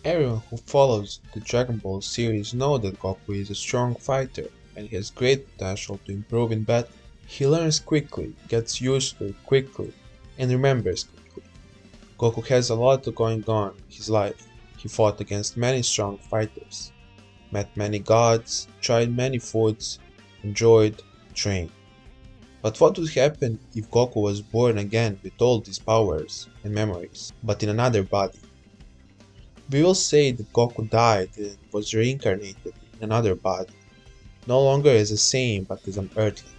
Everyone who follows the Dragon Ball series knows that Goku is a strong fighter and he has great potential to improve in battle. He learns quickly, gets used to it quickly, and remembers quickly. Goku has a lot going on in his life. He fought against many strong fighters, met many gods, tried many foods, enjoyed, trained. But what would happen if Goku was born again with all these powers and memories, but in another body? We will say that Goku died and was reincarnated in another body, no longer as a Saiyan but as an Earthling.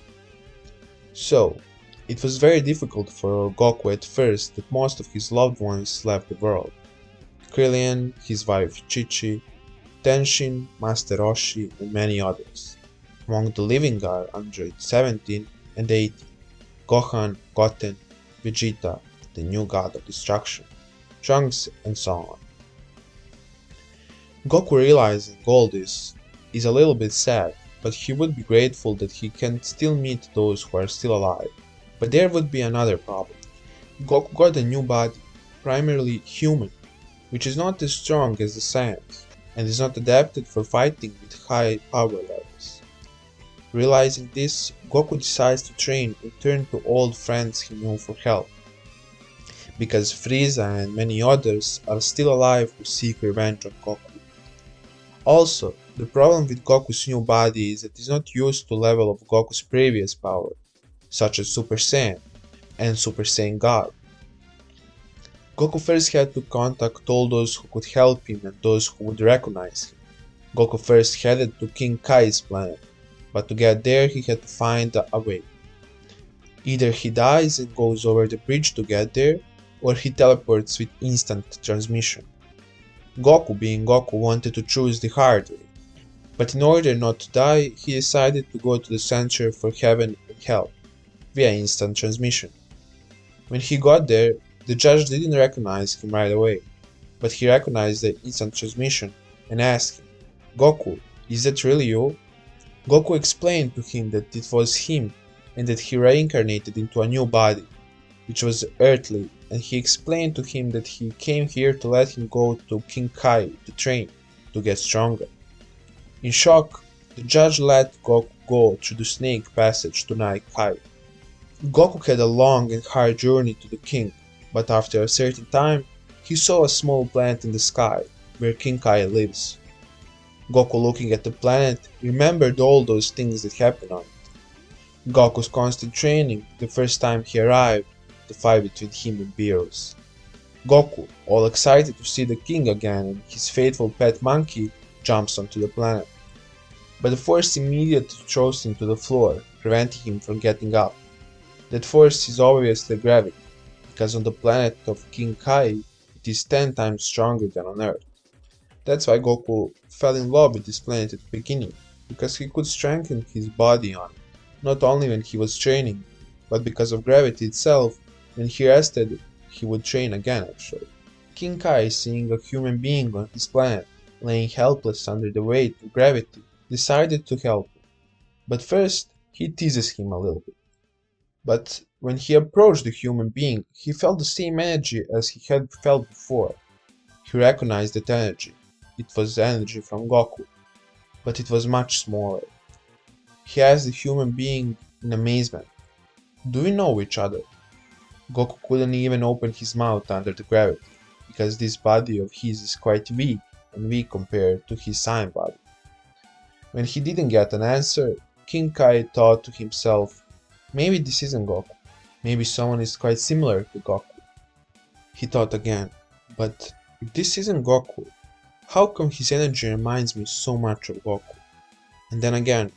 So, it was very difficult for Goku at first that most of his loved ones left the world. Krillin, his wife Chi-Chi, Tenshin, Master Roshi, and many others. Among the living are Android 17 and 18, Gohan, Goten, Vegeta, the new god of destruction, Trunks, and so on. Goku realizing all this is a little bit sad, but he would be grateful that he can still meet those who are still alive. But there would be another problem. Goku got a new body, primarily human, which is not as strong as the Saiyans, and is not adapted for fighting with high power levels. Realizing this, Goku decides to train and turn to old friends he knew for help, because Frieza and many others are still alive who seek revenge on Goku. Also, the problem with Goku's new body is that it is not used to the level of Goku's previous power, such as Super Saiyan and Super Saiyan God. Goku first had to contact all those who could help him and those who would recognize him. Goku first headed to King Kai's planet, but to get there he had to find a way. Either he dies and goes over the bridge to get there, or he teleports with instant transmission. Goku, being Goku, wanted to choose the hard way, but in order not to die, he decided to go to the center for heaven and hell, via instant transmission. When he got there, the judge didn't recognize him right away, but he recognized the instant transmission and asked him, "Goku, is that really you?" Goku explained to him that it was him and that he reincarnated into a new body, which was earthly, and he explained to him that he came here to let him go to King Kai to train, to get stronger. In shock, the judge let Goku go through the snake passage to Night Kai. Goku had a long and hard journey to the king, but after a certain time, he saw a small planet in the sky, where King Kai lives. Goku, looking at the planet, remembered all those things that happened on it. Goku's constant training, the first time he arrived, the fight between him and Beerus. Goku, all excited to see the king again and his faithful pet monkey, jumps onto the planet. But the force immediately throws him to the floor, preventing him from getting up. That force is obviously gravity, because on the planet of King Kai, it is 10 times stronger than on Earth. That's why Goku fell in love with this planet at the beginning, because he could strengthen his body on it, not only when he was training, but because of gravity itself. When he rested, he would train again actually. King Kai, seeing a human being on his planet, laying helpless under the weight of gravity, decided to help him. But first, he teases him a little bit. But when he approached the human being, he felt the same energy as he had felt before. He recognized that energy. It was energy from Goku, but it was much smaller. He asked the human being in amazement, "Do we know each other?" Goku couldn't even open his mouth under the gravity, because this body of his is quite weak and weak compared to his Saiyan body. When he didn't get an answer, King Kai thought to himself, maybe this isn't Goku, maybe someone is quite similar to Goku. He thought again, but if this isn't Goku, how come his energy reminds me so much of Goku? And then again,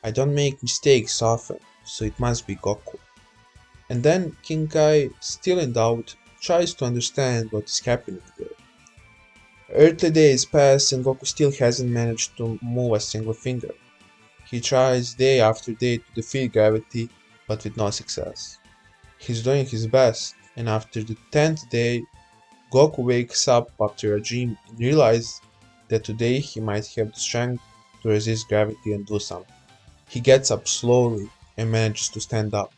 I don't make mistakes often, so it must be Goku. And then King Kai, still in doubt, tries to understand what is happening there. Earthly days pass and Goku still hasn't managed to move a single finger. He tries day after day to defeat gravity, but with no success. He's doing his best, and after the 10th day, Goku wakes up after a dream and realizes that today he might have the strength to resist gravity and do something. He gets up slowly and manages to stand up.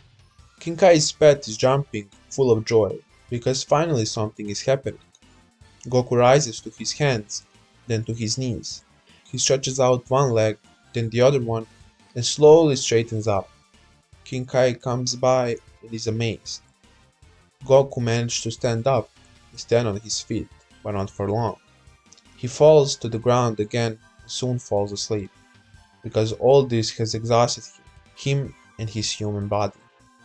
King Kai's pet is jumping, full of joy, because finally something is happening. Goku rises to his hands, then to his knees. He stretches out one leg, then the other one, and slowly straightens up. King Kai comes by and is amazed. Goku managed to stand up and stand on his feet, but not for long. He falls to the ground again and soon falls asleep, because all this has exhausted him and his human body.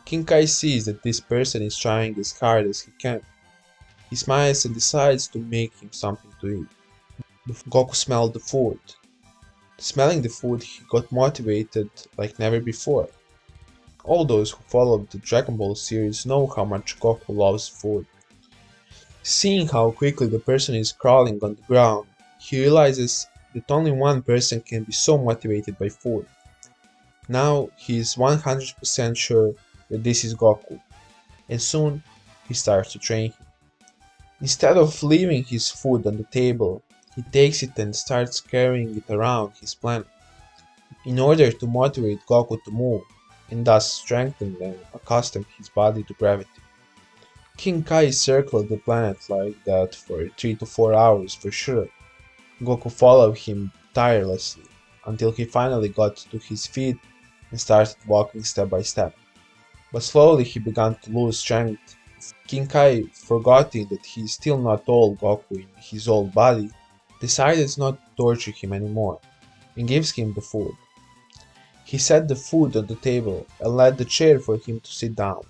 King Kai sees that this person is trying as hard as he can. He smiles and decides to make him something to eat. Goku smelled the food. Smelling the food, he got motivated like never before. All those who followed the Dragon Ball series know how much Goku loves food. Seeing how quickly the person is crawling on the ground, he realizes that only one person can be so motivated by food. Now he is 100% sure that this is Goku, and soon he starts to train him. Instead of leaving his food on the table, he takes it and starts carrying it around his planet, in order to motivate Goku to move, and thus strengthen and accustom his body to gravity. King Kai circled the planet like that for 3 to 4 hours for sure. Goku followed him tirelessly, until he finally got to his feet and started walking step by step. But slowly he began to lose strength. King Kai, forgetting that he is still not old Goku in his old body, decides not to torture him anymore, and gives him the food. He set the food on the table and led the chair for him to sit down.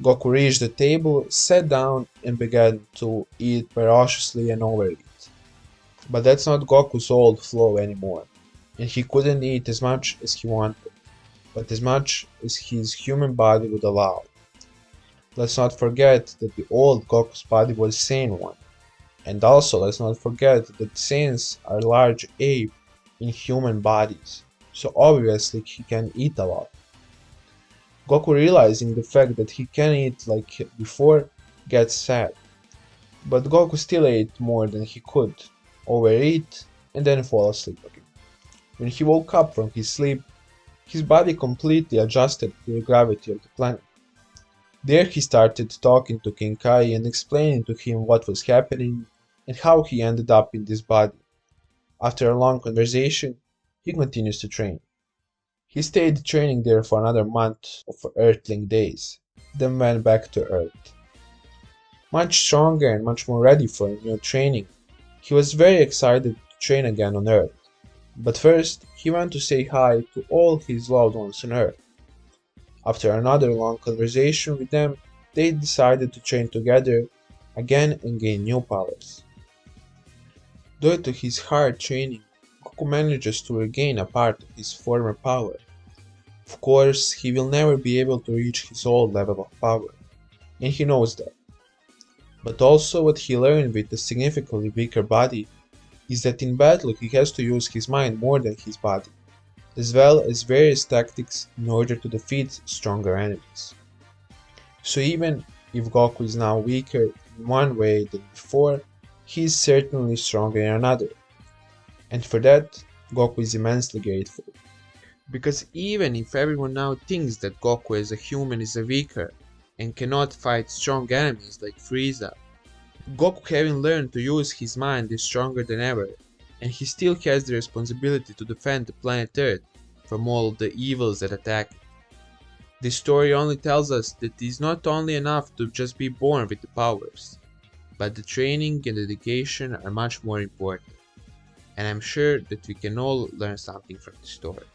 Goku reached the table, sat down, and began to eat ferociously and overeat. But that's not Goku's old flow anymore, and he couldn't eat as much as he wanted, but as much as his human body would allow. Let's not forget that the old Goku's body was a Saiyan one, and also let's not forget that Saiyans are large ape in human bodies, so obviously he can eat a lot. Goku, realizing the fact that he can eat like before, gets sad. But Goku still ate more than he could, overeat, and then fall asleep again. When he woke up from his sleep, his body completely adjusted to the gravity of the planet. There he started talking to King Kai and explaining to him what was happening and how he ended up in this body. After a long conversation, he continues to train. He stayed training there for another month of Earthling days, then went back to Earth. Much stronger and much more ready for a new training, he was very excited to train again on Earth. But first, he went to say hi to all his loved ones on Earth. After another long conversation with them, they decided to train together again and gain new powers. Due to his hard training, Goku manages to regain a part of his former power. Of course, he will never be able to reach his old level of power, and he knows that. But also what he learned with a significantly weaker body is that in battle he has to use his mind more than his body, as well as various tactics in order to defeat stronger enemies. So even if Goku is now weaker in one way than before, he is certainly stronger in another. And for that, Goku is immensely grateful. Because even if everyone now thinks that Goku as a human is a weaker and cannot fight strong enemies like Frieza, Goku, having learned to use his mind, is stronger than ever, and he still has the responsibility to defend the planet Earth from all the evils that attack it. This story only tells us that it is not only enough to just be born with the powers, but the training and dedication are much more important, and I'm sure that we can all learn something from the story.